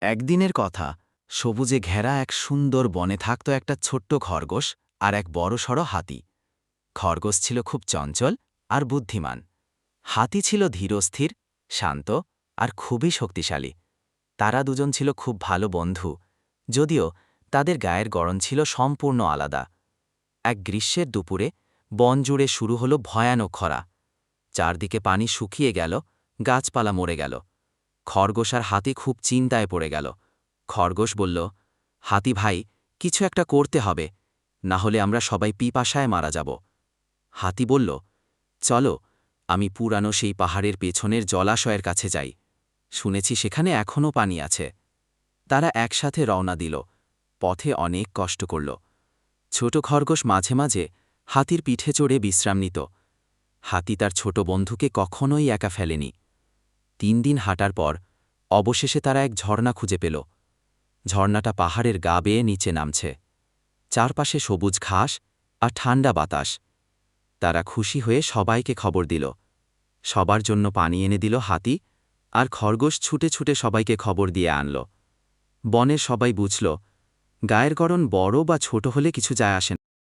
একদিনের কথা, সবুজে ঘেরা এক সুন্দর বনে থাকত একটা ছোট্ট খরগোশ আর এক বড়সড় হাতি। খরগোশ ছিল খুব চঞ্চল আর বুদ্ধিমান। হাতি ছিল ধীরস্থির, শান্ত আর খুবই শক্তিশালী। তারা দুজন ছিল খুব ভালো বন্ধু, যদিও তাদের গায়ের গড়ন ছিল সম্পূর্ণ আলাদা। এক গ্রীষ্মের দুপুরে বন জুড়ে শুরু হলো ভয়ানক খরা। চারদিকে পানি শুকিয়ে গেল, গাছপালা মরে গেল। খরগোশ আর হাতি খুব চিন্তায় পড়ে গেল। খরগোশ বলল, হাতি ভাই, কিছু একটা করতে হবে, না হলে আমরা সবাই পিপাসায় মারা যাব। হাতি বলল, চলো, আমি পুরানো সেই পাহাড়ের পেছনের জলাশয়ের কাছে যাই। শুনেছি সেখানে এখনও পানি আছে। তারা একসাথে রওনা দিল। পথে অনেক কষ্ট করল। ছোট খরগোশ মাঝে মাঝে হাতির পিঠে চড়ে বিশ্রাম নিত। হাতি তার ছোট বন্ধুকে কখনোই একা ফেলেনি। 3 দিন হাঁটার পর অবশেষে তারা এক ঝর্ণা খুঁজে পেল। ঝর্ণাটা পাহাড়ের গা বেয়ে নিচে নামছে। চারপাশে সবুজ ঘাস আর ঠান্ডা বাতাস। তারা খুশি হয়ে সবাইকে খবর দিল। সবার জন্য পানি এনে দিল হাতি, আর খরগোশ ছুটে ছুটে সবাইকে খবর দিয়ে আনল। বনের সবাই বুঝল, গায়ের গড়ন বড় বা ছোট হলে কিছু যায় আসে না।